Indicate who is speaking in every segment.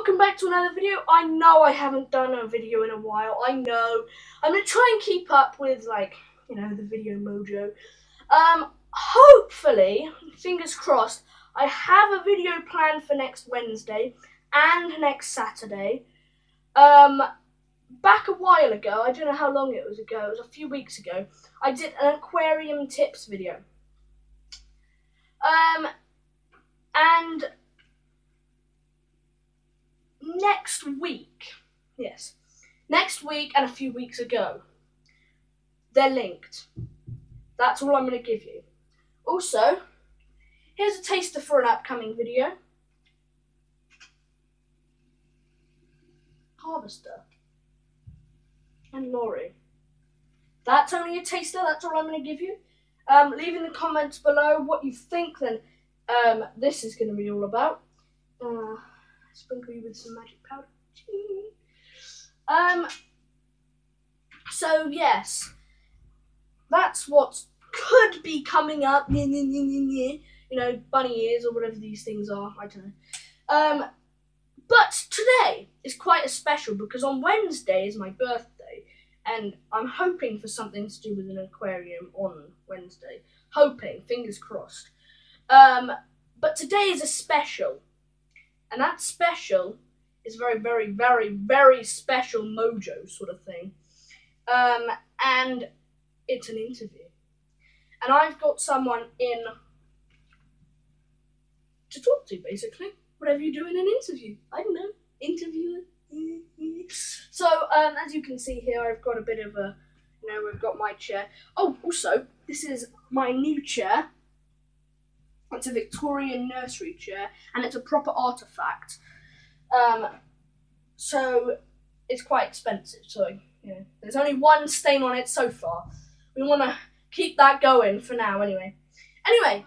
Speaker 1: welcome back to another video. I know I haven't done a video in a while. I know. I'm going to try and keep up with, the video mojo. Hopefully, fingers crossed, I have a video planned for next Wednesday and next Saturday. Back a while ago, I don't know how long it was ago, it was a few weeks ago, I did an aquarium tips video. And next week and a few weeks ago, they're linked. That's all I'm going to give you. Also, here's a taster for an upcoming video. Harvester and Lorry. That's only a taster, that's all I'm going to give you. Leave in the comments below what you think then this is going to be all about. Sprinkle you with some magic powder. So yes, that's what could be coming up. You know, bunny ears or whatever these things are. I don't know. But today is quite a special because on Wednesday is my birthday, and I'm hoping for something to do with an aquarium on Wednesday. Hoping, fingers crossed. But today is a special. And that special is very, very, very, very special mojo sort of thing. And it's an interview. And I've got someone in to talk to, basically. Whatever you do in an interview. I don't know. Interviewer. So, as you can see here, I've got a bit of a, we've got my chair. Oh, also, this is my new chair. It's a Victorian nursery chair, and it's a proper artefact. So it's quite expensive. So there's only one stain on it so far. We want to keep that going for now, anyway. Anyway,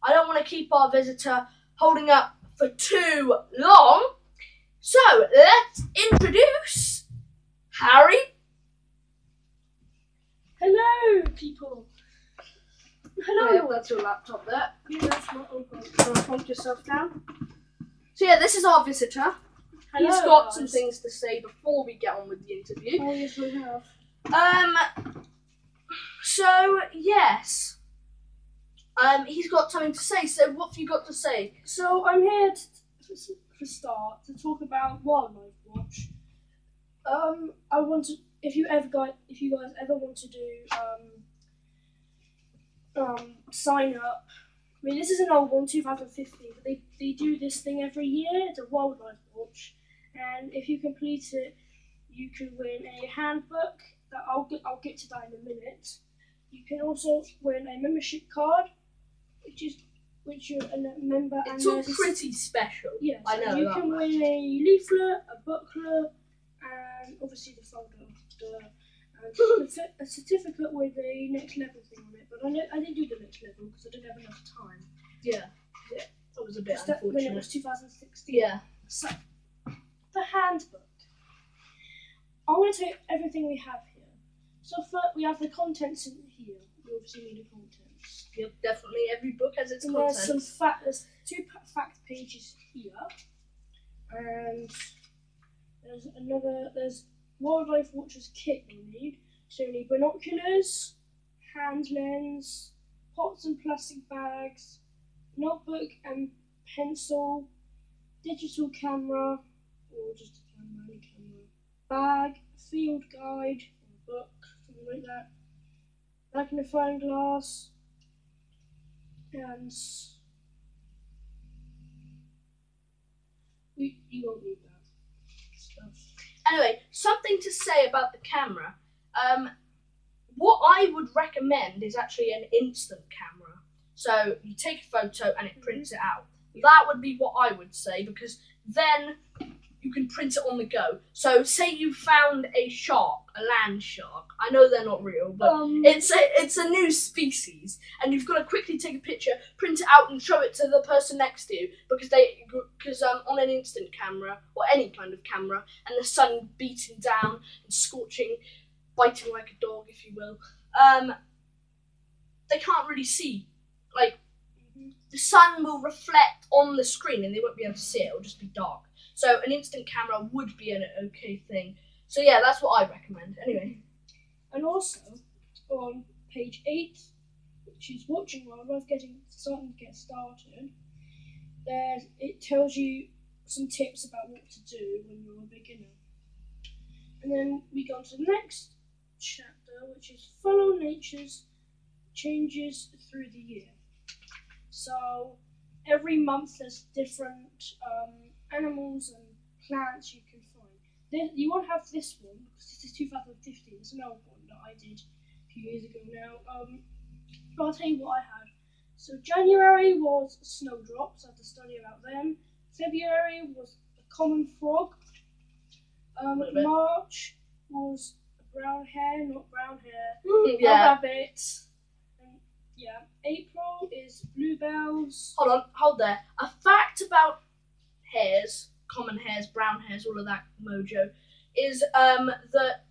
Speaker 1: I don't want to keep our visitor holding up for too long. So let's introduce Harry. Hello, people. Hello. Yeah, that's your laptop there. Yeah, that's my open. Plonk yourself down. So yeah, this is our visitor. Hello, he's got some things to say before we get on with the interview.
Speaker 2: Oh yes, we have.
Speaker 1: So yes. He's got something to say. So what have you got to say?
Speaker 2: So I'm here to start to talk about Wildlife Watch. I want to. If you guys ever want to do sign up. I mean, this is an old one, 2015, but they do this thing every year. It's a Wildlife Watch, and if you complete it, you can win a handbook. That I'll get to that in a minute. You can also win a membership card, which you're a member.
Speaker 1: It's all pretty special.
Speaker 2: Yes,
Speaker 1: I know.
Speaker 2: You can win a leaflet, a booklet, and obviously the folder. A certificate with a next level thing on it, but I didn't do the next level because I didn't have enough time.
Speaker 1: Yeah, that was a bit unfortunate.
Speaker 2: When it was 2016.
Speaker 1: Yeah.
Speaker 2: So, the handbook. I'm going to take everything we have here. So first, we have the contents in here. You obviously need the contents.
Speaker 1: Yep, definitely. Every book has its
Speaker 2: and
Speaker 1: contents.
Speaker 2: There's two fact pages here, and there's Wildlife Watcher's kit you need. So you need binoculars, hand lens, pots and plastic bags, notebook and pencil, digital camera, or just a camera, any camera, bag, field guide, or book, something like that, magnifying glass, and you won't need that stuff.
Speaker 1: Anyway, something to say about the camera. What I would recommend is actually an instant camera. So you take a photo and it prints it out. That would be what I would say, because then you can print it on the go. So say you found a shark, a land shark. I know they're not real, but it's a new species, and you've got to quickly take a picture, print it out, and show it to the person next to you, because on an instant camera or any kind of camera, and the sun beating down and scorching, biting like a dog, if you will, they can't really see. Like, the sun will reflect on the screen, and they won't be able to see it. It'll just be dark. So an instant camera would be an okay thing. So yeah, that's what I recommend. Anyway.
Speaker 2: And also, on page 8, which is watching wildlife starting to get started, it tells you some tips about what to do when you're a beginner. And then we go on to the next chapter, which is follow nature's changes through the year. So every month there's different animals and plants you can find. You won't have this one because this is 2015. It's an old one that I did a few years ago now. But I'll tell you what I had. So January was snowdrops. I had to study about them. February was the common frog. March was a brown hare, not brown hare.
Speaker 1: Yeah.
Speaker 2: A rabbit. And yeah. April is bluebells.
Speaker 1: Hold there. A fact about hares, common hares, brown hares, all of that mojo, is that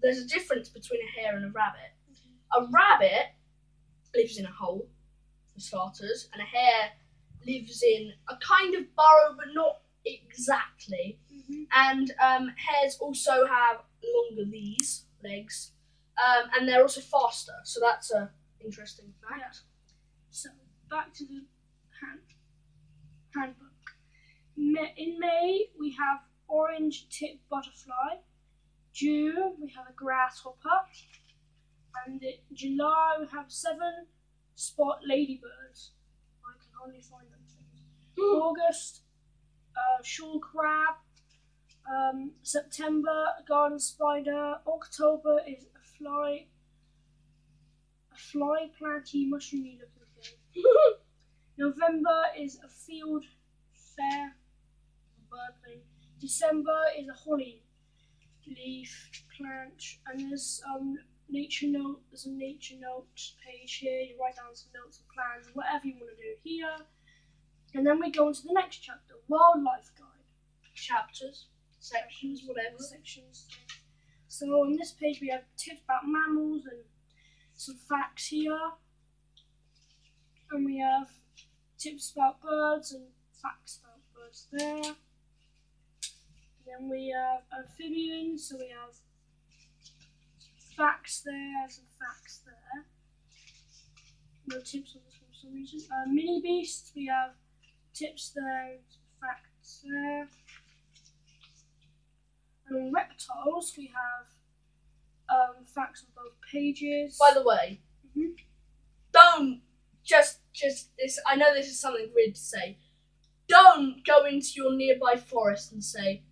Speaker 1: there's a difference between a hare and a rabbit. A rabbit lives in a hole, for starters, and a hare lives in a kind of burrow, but not exactly. And hares also have longer legs, and they're also faster. So that's a interesting fact.
Speaker 2: Yeah. So back to the handbook. In May we have orange-tipped butterfly. June we have a grasshopper, and in July we have 7 spot ladybirds. I can hardly find them things. August, shore crab. September, a garden spider. October is a fly planty mushroomy looking thing. November is a field fair, bird thing. December is a holly leaf plant, and there's nature note. There's a nature note page here. You write down some notes and plans, whatever you want to do here. And then we go on to the next chapter, wildlife guide.
Speaker 1: Chapters, sections, whatever.
Speaker 2: Sections. So on this page we have tips about mammals and some facts here. And we have tips about birds and facts about birds there. Then we have amphibians, so we have facts there, some facts there. No tips on this one for some reason. Mini beasts, we have tips there, some facts there. And on reptiles, we have facts on both pages.
Speaker 1: By the way, don't just this. I know this is something weird to say. Don't go into your nearby forest and say,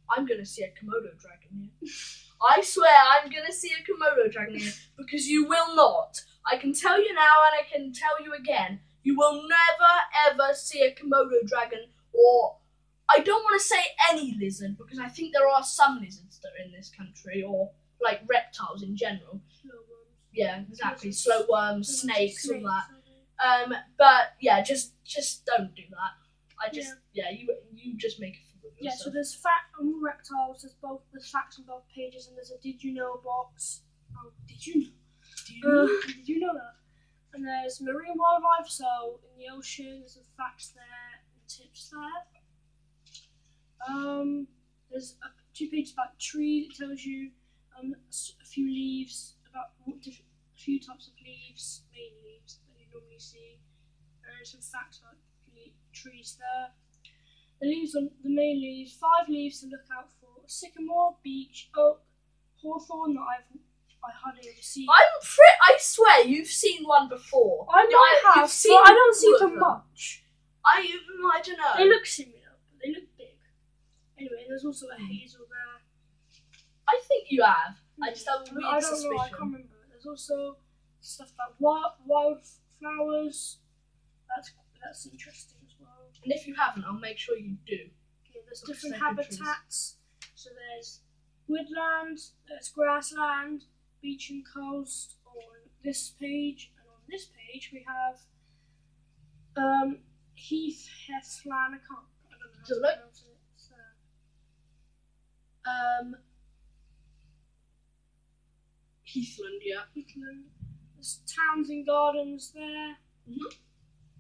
Speaker 1: I'm going to see a Komodo dragon here. I swear I'm going to see a Komodo dragon here, because you will not. I can tell you now, and I can tell you again, you will never ever see a Komodo dragon, or I don't want to say any lizard, because I think there are some lizards that are in this country, or like reptiles in general. Yeah, exactly. Slow worms, snakes, all that. But yeah, just don't do that. You just make it fool of yourself.
Speaker 2: Yeah, so there's fact on reptiles. There's facts on both pages, and there's a did you know box. Oh, did you know? Did you know that? And there's marine wildlife. So in the ocean, there's some facts there and tips there. There's 2 pages about trees. It tells you a few leaves about a few types of leaves, main leaves that you normally see. And there's some facts about trees there. The leaves on the main leaves, 5 leaves to look out for: sycamore, beech, oak, hawthorn that I hardly ever see.
Speaker 1: I swear you've seen one before.
Speaker 2: I know I have, but I don't see them much.
Speaker 1: I don't know.
Speaker 2: They look similar, but they look big. Anyway, there's also a hazel there.
Speaker 1: I think you have. I just have a weird suspicion.
Speaker 2: I can't remember. There's also stuff about wildflowers. That's interesting as well.
Speaker 1: And if you haven't, I'll make sure you do.
Speaker 2: Okay, there's different habitats. So there's woodland, there's grassland, beach and coast on this page, and on this page we have heath, heathland. I don't know how to pronounce it.
Speaker 1: Heathland, yeah.
Speaker 2: Heathland. There's towns and gardens there.
Speaker 1: Mm-hmm.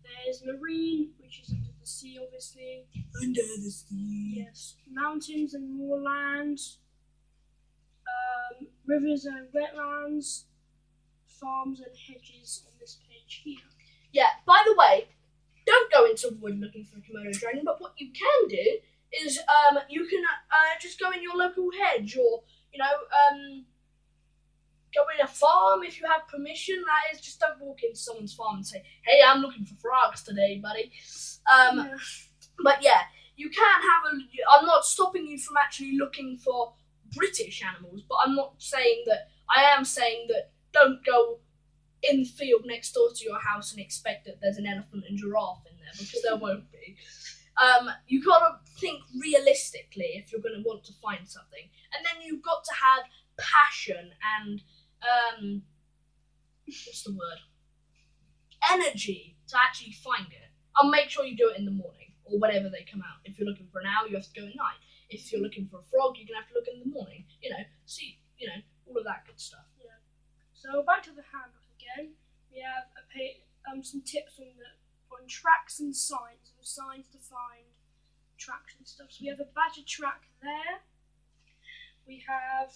Speaker 2: There's marine, which is under the the sea, obviously.
Speaker 1: Under the sea.
Speaker 2: Yes. Mountains and moorland. Rivers and wetlands. Farms and hedges on this page here.
Speaker 1: Yeah, by the way, don't go into wood looking for a Komodo dragon, but what you can do is you can just go in your local hedge, or go in a farm if you have permission. That is, just don't walk into someone's farm and say, "Hey, I'm looking for frogs today, buddy." But yeah, you can have a. I'm not stopping you from actually looking for British animals, but I'm not saying that. I am saying that don't go in the field next door to your house and expect that there's an elephant and giraffe in there, because there won't be. You gotta think realistically if you're gonna want to find something, and then you've got to have passion and what's the word? Energy to actually find it. And make sure you do it in the morning or whenever they come out. If you're looking for an owl, you have to go at night. If you're looking for a frog, you're gonna have to look in the morning. See, all of that good stuff.
Speaker 2: Yeah. So back to the handbook again. We have some tips on tracks and signs to find tracks and stuff. So we have a badger track there. We have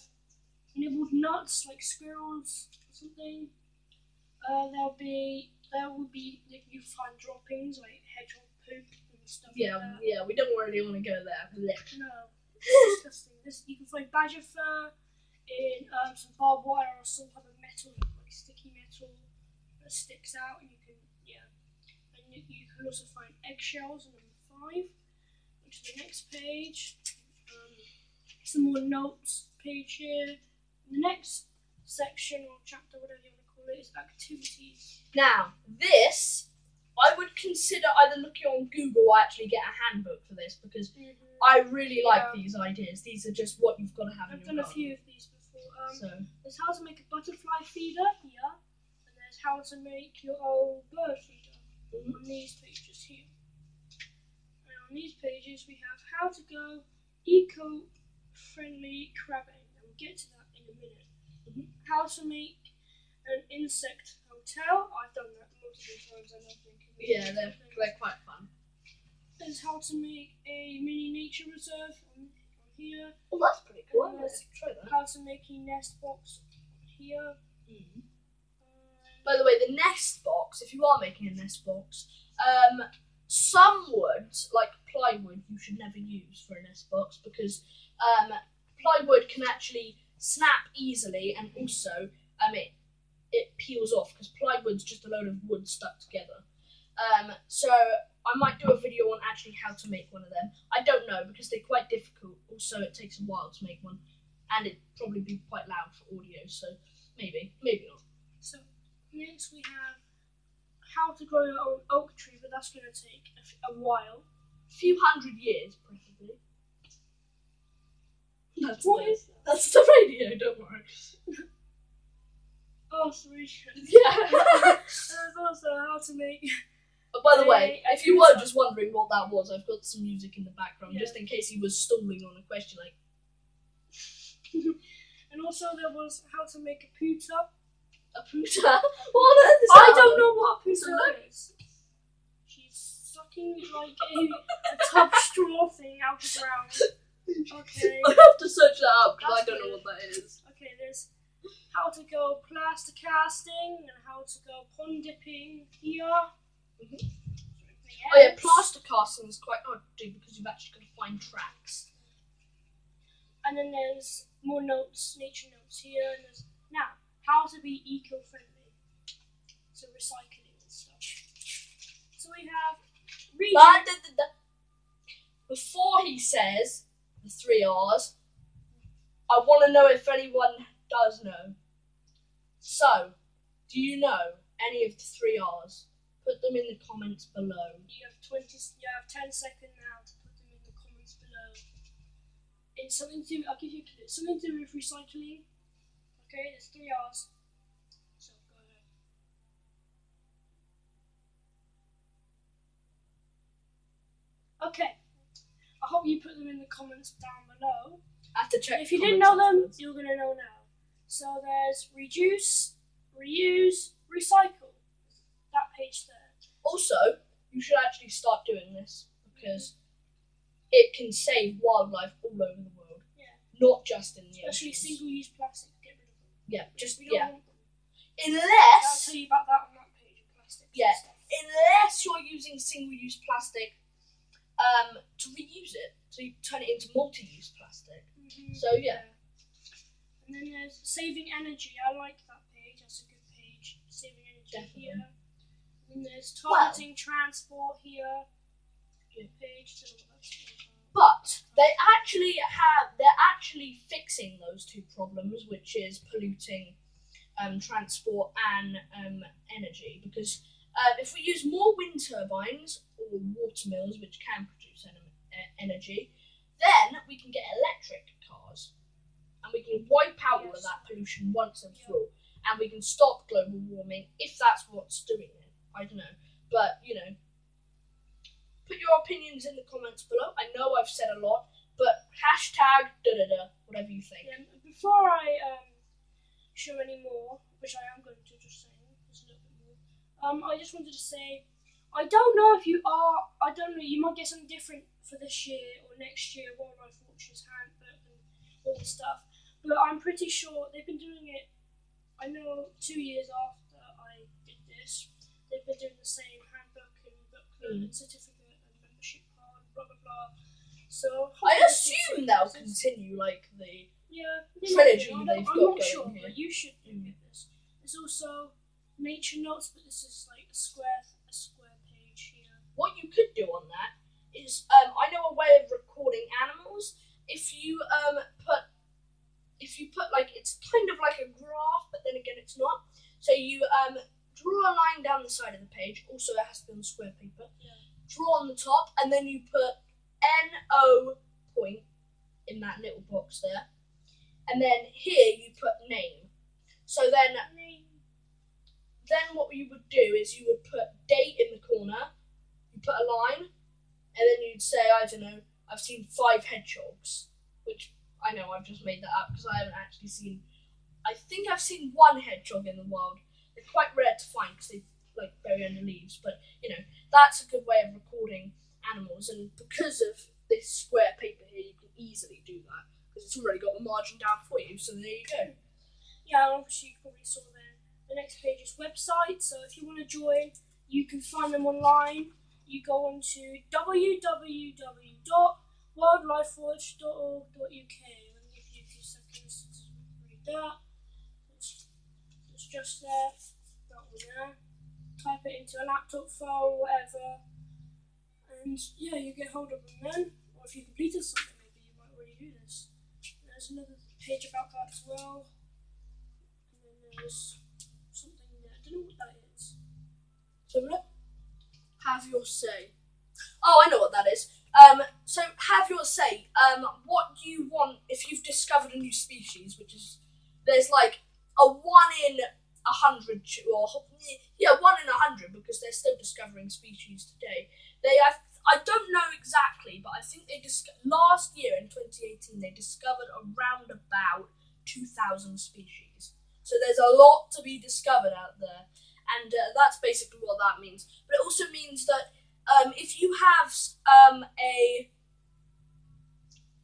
Speaker 2: nibbled nuts like squirrels or something. There will be you find droppings like hedgehog poop and stuff.
Speaker 1: Yeah,
Speaker 2: like that.
Speaker 1: yeah. We don't really want to go there.
Speaker 2: No, it's disgusting. You can find badger fur in some barbed wire or some type of metal, like sticky metal that sticks out, and you can you can also find eggshells in number 5. Go to the next page. Some more notes page here. The next section or chapter, whatever you want to call it, is activities.
Speaker 1: Now, this, I would consider either looking on Google or actually get a handbook for this, because I really like these ideas. These are just what you've got to have in your garden.
Speaker 2: I've done a few of these before.
Speaker 1: So
Speaker 2: there's how to make a butterfly feeder here, and there's how to make your own bird feeder on these pages here. And on these pages we have how to go eco-friendly crabbing, and we'll get to that in a minute. How to make an insect hotel. I've done that multiple times. I love thinking.
Speaker 1: Yeah, they're quite fun.
Speaker 2: There's how to make a mini nature reserve on here.
Speaker 1: Oh, that's pretty cool. Let's try that.
Speaker 2: How to make a nest box here.
Speaker 1: By the way, the nest box, if you are making a nest box, some wood, like plywood, you should never use for a nest box, because plywood can actually snap easily, and also it peels off, because plywood's just a load of wood stuck together. So I might do a video on actually how to make one of them. I don't know, because they're quite difficult. Also, it takes a while to make one, and it'd probably be quite loud for audio, so maybe not.
Speaker 2: So next we have how to grow your own oak tree, but that's going to take a while.
Speaker 1: A few hundred years, preferably. That's the radio, don't worry.
Speaker 2: Oh, sorry.
Speaker 1: Yeah.
Speaker 2: There's also how to make...
Speaker 1: By the way, if you were just wondering what that was, I've got some music in the background, just in case he was stalling on a question, like...
Speaker 2: And also there was how to make a pooter.
Speaker 1: A pooter? What is
Speaker 2: I don't know what a pooter is. She's sucking like a tub straw thing out of the ground. Okay.
Speaker 1: I have to search that up, because I don't know what that is.
Speaker 2: Okay, there's how to go plaster casting and how to go pond dipping here.
Speaker 1: Oh yeah, plaster casting is quite hard to do, because you've actually got to find tracks.
Speaker 2: And then there's more notes, nature notes here, and there's now how to be eco-friendly, so recycling and stuff. So we have
Speaker 1: before he says the 3 R's, I want to know if anyone does know. So, do you know any of the 3 R's? Put them in the comments below.
Speaker 2: You have 10 seconds now to put them in the comments below. It's something to, I'll give you a clue, something to do with recycling. Okay, there's 3 R's. So go ahead. Okay. I hope you put them in the comments down below.
Speaker 1: I have to check.
Speaker 2: If you didn't know them, you're gonna know now. So there's reduce, reuse, recycle. That page there.
Speaker 1: Also, you should actually start doing this because it can save wildlife all over the world.
Speaker 2: Yeah.
Speaker 1: Not just in the
Speaker 2: Especially
Speaker 1: oceans.
Speaker 2: single-use plastic. Get rid of them.
Speaker 1: Yeah, just
Speaker 2: We don't want them. I'll
Speaker 1: Unless
Speaker 2: tell you about that on that page of plastic.
Speaker 1: Yeah. unless you're using single-use plastic to reuse it, so you turn it into multi-use plastic. So yeah.
Speaker 2: And then there's saving energy. I like that page. That's a good page. Saving energy
Speaker 1: Definitely.
Speaker 2: here. And there's targeting transport here. Good page.
Speaker 1: But they're actually fixing those two problems, which is polluting transport and energy. Because if we use more wind turbines or water mills, which can produce energy, then we can get electric cars, and we can wipe out all of that pollution once and for all, and we can stop global warming if that's what's doing it. I don't know, but you know. Put your opinions in the comments below. I know I've said a lot, but hashtag whatever you think.
Speaker 2: Yeah, before I show any more, which I am going to just say just a little bit more, I just wanted to say, I don't know if you are, I don't know, you might get something different for this year or next year, Wildlife Watch's handbook and all this stuff, but I'm pretty sure they've been doing it, I know 2 years after I did this, they've been doing the same handbook and booklet and certificate. Blah, blah, blah. So
Speaker 1: I assume they'll continue like the trilogy they've got
Speaker 2: I'm not
Speaker 1: going
Speaker 2: sure,
Speaker 1: here.
Speaker 2: but you should get this. There's also nature notes, but this is like a square page here.
Speaker 1: What you could do on that is, I know a way of recording animals. If you put like, it's kind of like a graph, but then again it's not. So you draw a line down the side of the page. Also, it has to be on square paper.
Speaker 2: Yeah.
Speaker 1: Draw on the top, and then you put NO point in that little box there, and then here you put name. So then what you would do is you would put date in the corner, you put a line, and then you'd say, I don't know, I've seen 5 hedgehogs, which I know I've just made that up because I haven't actually seen. I think I've seen 1 hedgehog in the wild. They're quite rare to find because they like bury under leaves, but you know, that's a good way of recording animals, and because of this square paper here you can easily do that because it's already got the margin down for you, so there you go.
Speaker 2: Yeah, obviously you probably saw there. The next page is website, so if you want to join you can find them online. You go on to www.wildlifewatch.org.uk. Let me give you a few seconds to read that. It's just there, that one there. Type it into a laptop file, whatever, and yeah, you get hold of them then. Or if you completed something, maybe you might already do this. There's another page about that as well, and then there's something there. I don't know what that is.
Speaker 1: Similar? Have your say. Oh, I know what that is. So have your say. What do you want if you've discovered a new species, which is, there's like a 1 in 100, or yeah, 1 in 100, because they're still discovering species today. I don't know exactly, but I think they last year in 2018 they discovered around about 2,000 species. So there's a lot to be discovered out there, and that's basically what that means. But it also means that if you have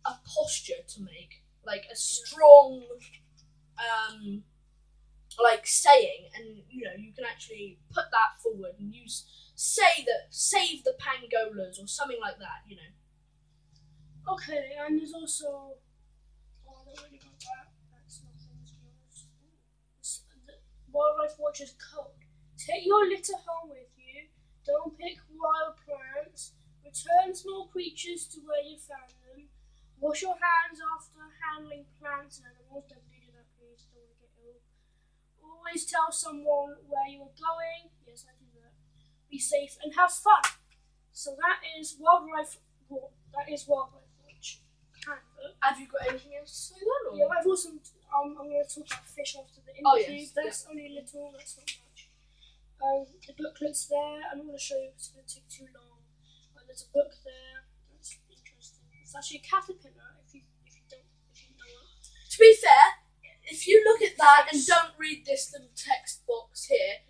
Speaker 1: a posture to make, like a strong like saying, and you know, you can actually put that forward and say that save the pangolas or something like that, you know.
Speaker 2: Okay, and there's also, I don't really got that. That's nothing to be honest. The Wildlife Watch's code. Take your litter home with you. Don't pick wild plants. Return small creatures to where you found them. Wash your hands after handling plants and animals. Definitely do that, please. Don't want to get ill. Always tell someone where you are going. Yes, I do that. Be safe and have fun. So that is Wildlife Watch. Handbook.
Speaker 1: Have you got anything else to say then? Or?
Speaker 2: Yeah, I've also. I'm going to talk about fish after the interview.
Speaker 1: Oh, yes.
Speaker 2: That's only a little. That's not much. The booklet's there. I'm not going to show you because it's going to take too long. There's a book there. That's interesting. It's actually a caterpillar. If you know it.
Speaker 1: To be fair, if you look at that and don't read this little text box here,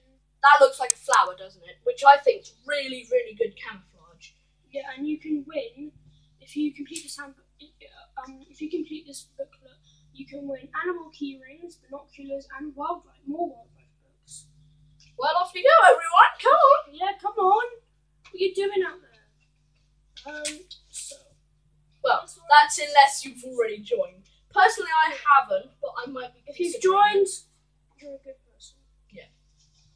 Speaker 1: That looks like a flower, doesn't it? Which I think is really, really good camouflage.
Speaker 2: Yeah, and you can win if you complete this if you complete this booklet. You can win animal key rings, binoculars, and more wildlife books.
Speaker 1: Well, off you go, everyone. Come on.
Speaker 2: Yeah, come on. What are you doing out there?
Speaker 1: Well, that's unless you've already joined. Personally, I haven't, but I might be.
Speaker 2: If you've joined, you're a good person.
Speaker 1: Yeah.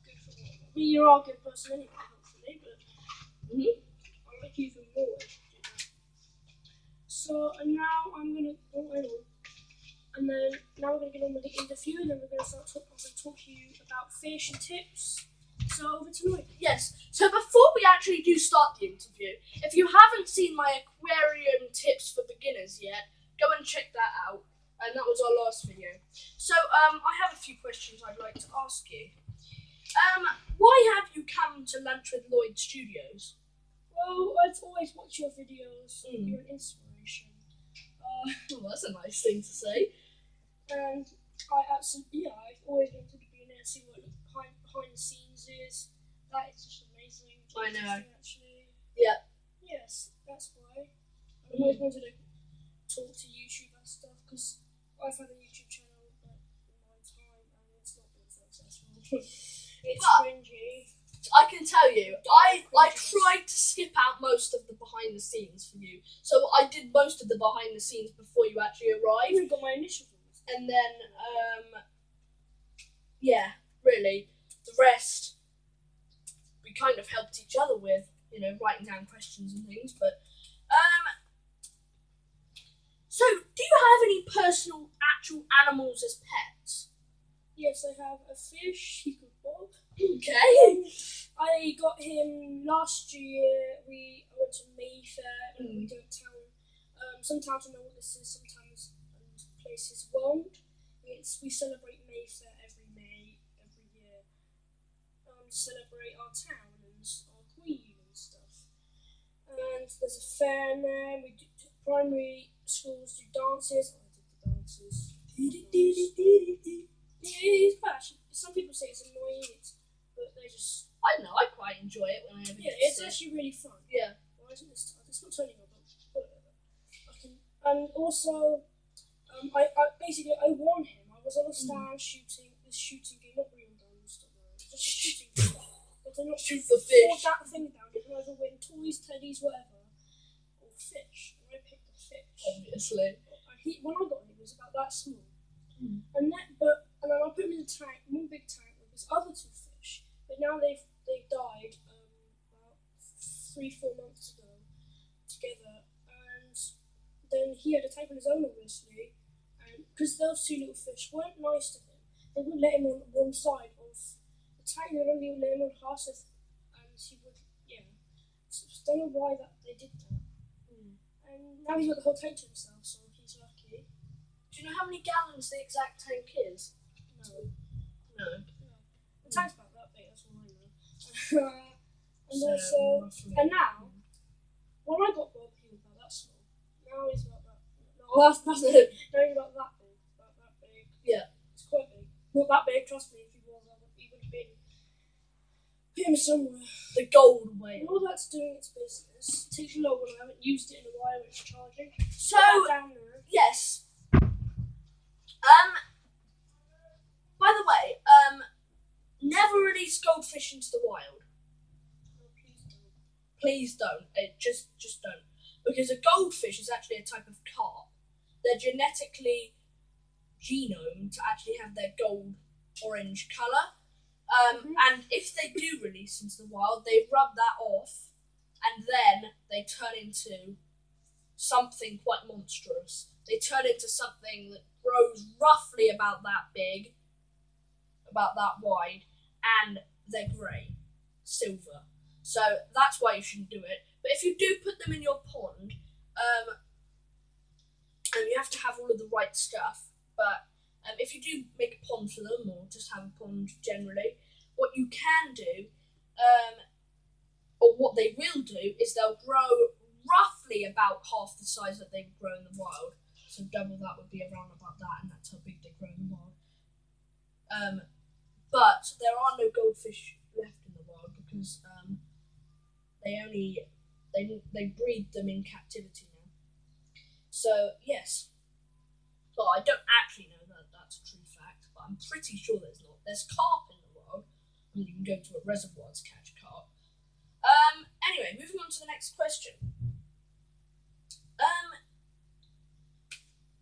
Speaker 2: Good for you. I mean, you are a good person anyway, hopefully, but I like you even more if you do that. So, and now I'm going to, and then now we're going to get on with the interview, and then we're going to talk to you about fish and tips. So, over to Lloyd.
Speaker 1: Yes, so before we actually do start the interview, if you haven't seen my aquarium tips for beginners yet, go and check that out. And that was our last video. So, I have a few questions I'd like to ask you. Why have you come to Lunch with Lloyd Studios?
Speaker 2: Well, I've always watched your videos. You're an inspiration.
Speaker 1: Well, that's a nice thing to say.
Speaker 2: And I've always wanted to be in there, see what behind the scenes is. That is just amazing.
Speaker 1: I know.
Speaker 2: Actually.
Speaker 1: Yeah.
Speaker 2: Yes, that's why. I've always wanted to talk to YouTube and stuff, because I've had a YouTube channel in my time and it's not been successful. It's cringy.
Speaker 1: I can tell you, I tried to skip out most of the behind the scenes for you. So I did most of the behind the scenes before you actually arrived.
Speaker 2: I even got my initials.
Speaker 1: And then, yeah, really, the rest we kind of helped each other with, writing down questions and things. But, so do you have any personal actual animals as pets?
Speaker 2: Yes, I have a fish. He's called Bob.
Speaker 1: Okay.
Speaker 2: I got him last year. I went to Mayfair and we do a town. Sometimes I know what this is, sometimes places won't. We celebrate Mayfair every May, every year. Celebrate our town and our queen and stuff. And there's a fair in there. We do primary schools do dances. I did the dances. Some people say it's annoying, but they just.
Speaker 1: I know, I quite enjoy it when I have.
Speaker 2: Yeah, it's actually really fun.
Speaker 1: Yeah.
Speaker 2: Why isn't this? It's not turning on, but whatever. And also, I won him. I was on a stand shooting this shooting game, not real guns, just a shooting game. But they're not
Speaker 1: shoot the fish.
Speaker 2: That thing down. You can either win toys, teddies, whatever, or fish. And I picked the fish.
Speaker 1: Obviously.
Speaker 2: When I got him, he was about that small. And then I put him in a tank, one big tank with his other two fish. But now they've died about 3-4 months ago together, and then he had a tank on his own, obviously, and because those two little fish weren't nice to him, they wouldn't let him on one side of the tank. They would only let him on half, and he would, So I don't know why they did that. And now he's got the whole tank to himself, so he's lucky.
Speaker 1: Do you know how many gallons the exact tank is? No.
Speaker 2: The tank's about that big, that's all I know. And now, when I got Bob, he was about that small. Now he's about that. No, that's it. Now he's about that big. About that big.
Speaker 1: Yeah.
Speaker 2: It's quite big. Not that big, trust me, if he was, he would have been him somewhere.
Speaker 1: The gold whale.
Speaker 2: And all that's doing its business. It takes a long when I haven't used it in a while, it's charging.
Speaker 1: So,
Speaker 2: down there.
Speaker 1: yes. By the way, never release goldfish into the wild. Please don't. Just don't. Because a goldfish is actually a type of carp. They're genetically genomed to actually have their gold orange colour. And if they do release into the wild, they rub that off and then they turn into something quite monstrous. They turn into something that grows roughly about that big, about that wide, and they're grey, silver. So that's why you shouldn't do it. But if you do put them in your pond, and you have to have all of the right stuff, but if you do make a pond for them, or just have a pond generally, what you can do, or what they will do, is they'll grow roughly about half the size that they grow in the wild. So double that would be around about that, and that's how big they grow in the wild. But there are no goldfish left because they breed them in captivity now. So yes, but I don't actually know that that's a true fact, but I'm pretty sure there's not. There's carp in the world, and you can go to a reservoir to catch carp. Anyway, moving on to the next question.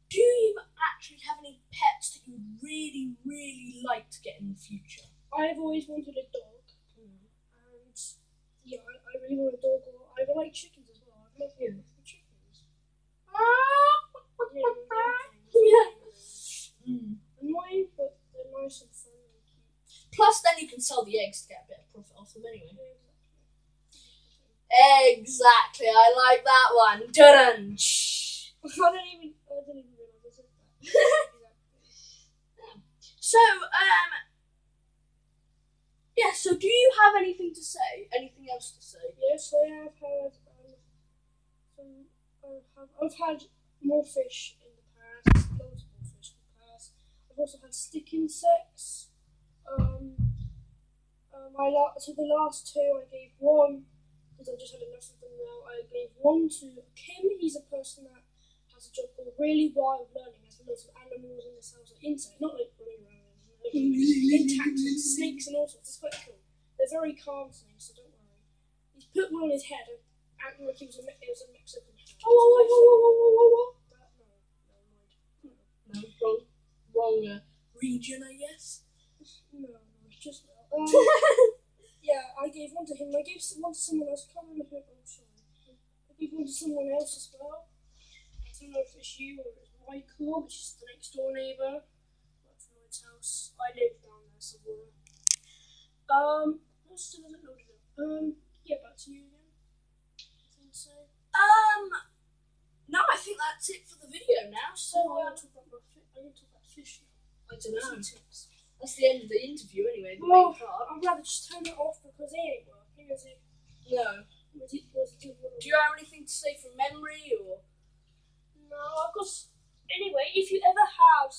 Speaker 1: Do you actually have any pets that you would really, really like to get in the future?
Speaker 2: I've always wanted a dog, and yeah, I really want a dog. Or I like chickens as well. I've never had chickens. Yeah. Annoying, but they're nice and fun and cute.
Speaker 1: Plus, then you can sell the eggs to get a bit of profit off them anyway. Exactly, I like that one. Dun.
Speaker 2: I didn't even realise I said that.
Speaker 1: So, yeah, so do you have anything to say? Anything else to say?
Speaker 2: Yes, I have had I've had more fish in the past, loads more fish in the past. I've also had stick insects. So the last two I gave one, because I just had enough of them now, I gave one to Kim. He's a person that has a job called Really Wild Learning. There's lots of animals in this house, like insects, not like running around, insects and snakes and all sorts. It's quite cool. They're very calm snakes, so don't worry. He's put one on his head and acted like it was a Mexican hat.
Speaker 1: No, wrong region, I guess.
Speaker 2: No, it's just yeah, I gave one to him. I gave one to someone else. I can't remember who. I'm sorry. I gave one to someone else as well. I don't know if it's you or it's Michael, which is the next door neighbour. That's Lloyd's house. I live down there somewhere. What still hasn't loaded up? Yeah, back to you again. I think so.
Speaker 1: No, I think that's it for the video now. So
Speaker 2: I'm going to talk about fish now.
Speaker 1: I don't know. That's the end of the interview anyway. The
Speaker 2: Well,
Speaker 1: main part.
Speaker 2: I'd rather just turn it off because it ain't working, is it?
Speaker 1: No. Do you have anything to say from memory or?
Speaker 2: No, because anyway, if you ever have,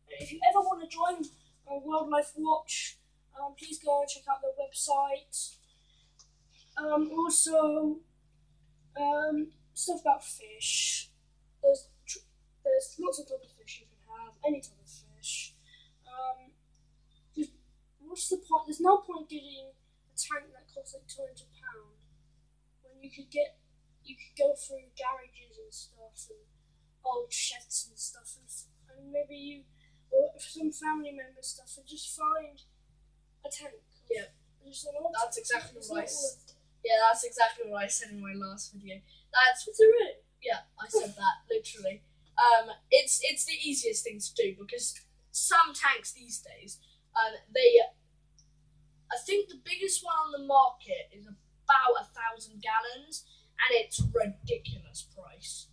Speaker 2: if you ever want to join Wildlife Watch, please go and check out their website. Also, stuff about fish. There's lots of types of fish you can have, any type of fish. What's the point? There's no point getting a tank that costs like £200 when you could go through garages and stuff and old sheds and stuff and maybe or some family member stuff and just find a tank.
Speaker 1: Yeah. That's exactly what that's exactly what I said in my last video. That's
Speaker 2: really?
Speaker 1: Yeah, I said that literally. It's the easiest thing to do because some tanks these days, I think the biggest one on the market is about 1,000 gallons, and it's ridiculous price.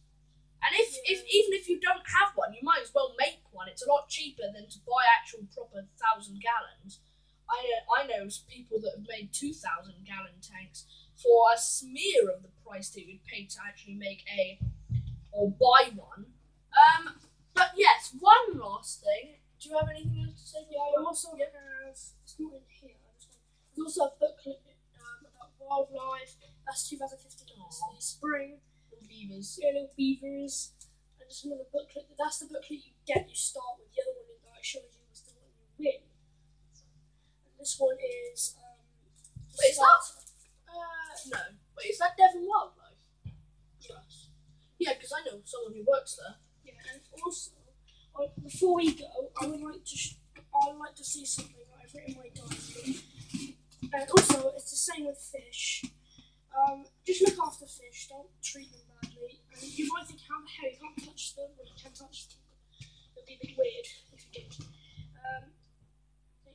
Speaker 1: And even if you don't have one, you might as well make one. It's a lot cheaper than to buy actual proper 1,000 gallons. I know people that have made 2,000-gallon tanks for a smear of the price that you would pay to actually make or buy one. But yes, one last thing. Do you have anything else to say?
Speaker 2: Yeah, I also have. It's not in here. There's also a booklet about wildlife. That's 2015. It's the spring.
Speaker 1: Little beavers.
Speaker 2: Yeah, little beavers. And just another booklet. That's the booklet you get. You start with. The other one that I showed you was the one you win. And this one is.
Speaker 1: Wait, is that? No. Wait, is that Devon Wildlife?
Speaker 2: Yes.
Speaker 1: Yeah, because I know someone who works there.
Speaker 2: Yeah, and also before we go, I'd like to see something that I've written in my diary. And also, it's the same with fish. Just look after fish. Don't treat them badly. And you might think, how the hell you can't touch them? Well, you can touch them. It'd be a bit weird if you did.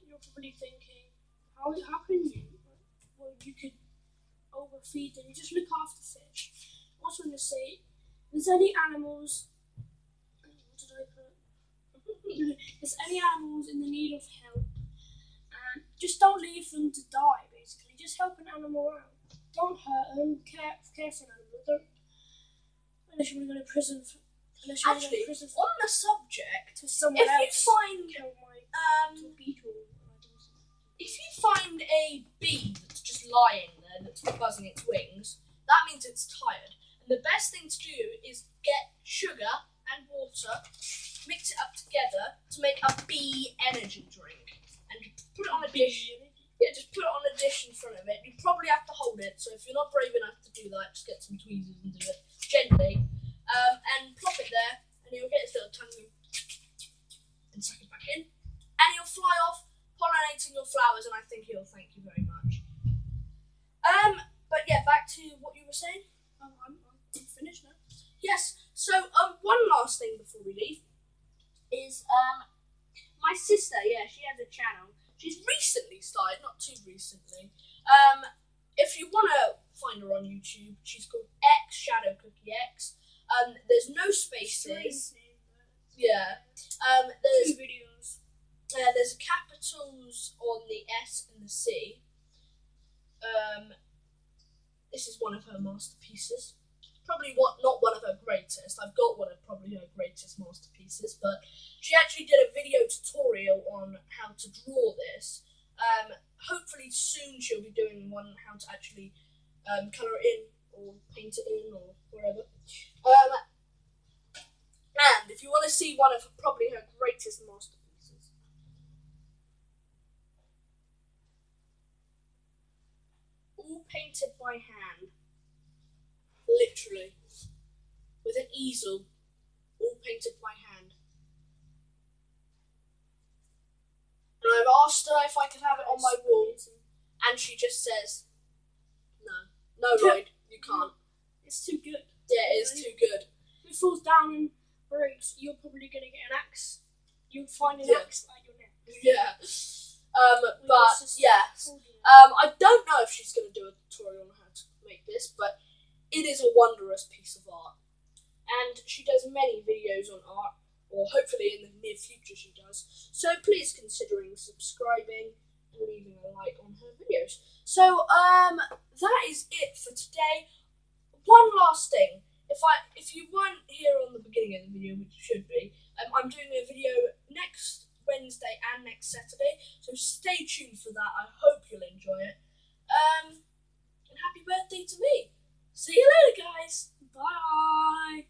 Speaker 2: You're probably thinking, how can you? Well, you could overfeed them. You just look after fish. I also want to say, if there's any animals. What did I put? If there's any animals in the need of help, and just don't leave them to die. Basically, just help an animal out. Don't hurt them. Care for an animal. Don't. Unless you want to go to prison.
Speaker 1: Actually, on the subject,
Speaker 2: to someone
Speaker 1: if
Speaker 2: else.
Speaker 1: you find
Speaker 2: kill my beetle.
Speaker 1: if you find a bee that's just lying there, that's buzzing its wings, that means it's tired. And the best thing to do is get sugar and water, mix it up together to make a bee energy drink. And put it on a dish. Yeah, just put it on a dish in front of it. You probably have to hold it, so if you're not brave enough to do that, just get some tweezers and do it gently. And plop it there, and you'll get its little tongue and suck it back in. And he'll fly off, pollinating your flowers, and I think he'll thank you very much. But yeah, back to what you were saying.
Speaker 2: I'm finished now.
Speaker 1: Yes. So one last thing before we leave is my sister. Yeah, she has a channel. She's recently started, not too recently. If you want to find her on YouTube, she's called X Shadow Cookie X. There's no spaces. Yeah. There's
Speaker 2: 2 videos.
Speaker 1: There's capitals on the S and the C. This is one of her masterpieces. Probably not one of her greatest. I've got one of probably her greatest masterpieces, but she actually did a video tutorial on how to draw this. Hopefully soon she'll be doing one on how to actually colour it in or paint it in or wherever. And if you want to see one of probably her greatest masterpieces, all painted by hand, literally, with an easel, all painted by hand. And I've asked her if I could have it on my wall, and she just says, no, Lloyd, you can't.
Speaker 2: It's too good.
Speaker 1: Yeah, it is too good.
Speaker 2: If it falls down and breaks, you're probably going to get an axe. You'll find an axe at your neck.
Speaker 1: Yeah. But yes. I don't know if she's going to do a tutorial on how to make this, but it is a wondrous piece of art. And she does many videos on art, or hopefully in the near future she does. So please considering subscribing and leaving a like on her videos. So that is it for today. One last thing. If you weren't here on the beginning of the video, which you should be, I'm doing a video next Wednesday and next Saturday, so stay tuned for that. I hope you'll enjoy it. And happy birthday to me. See you later, guys.
Speaker 2: Bye.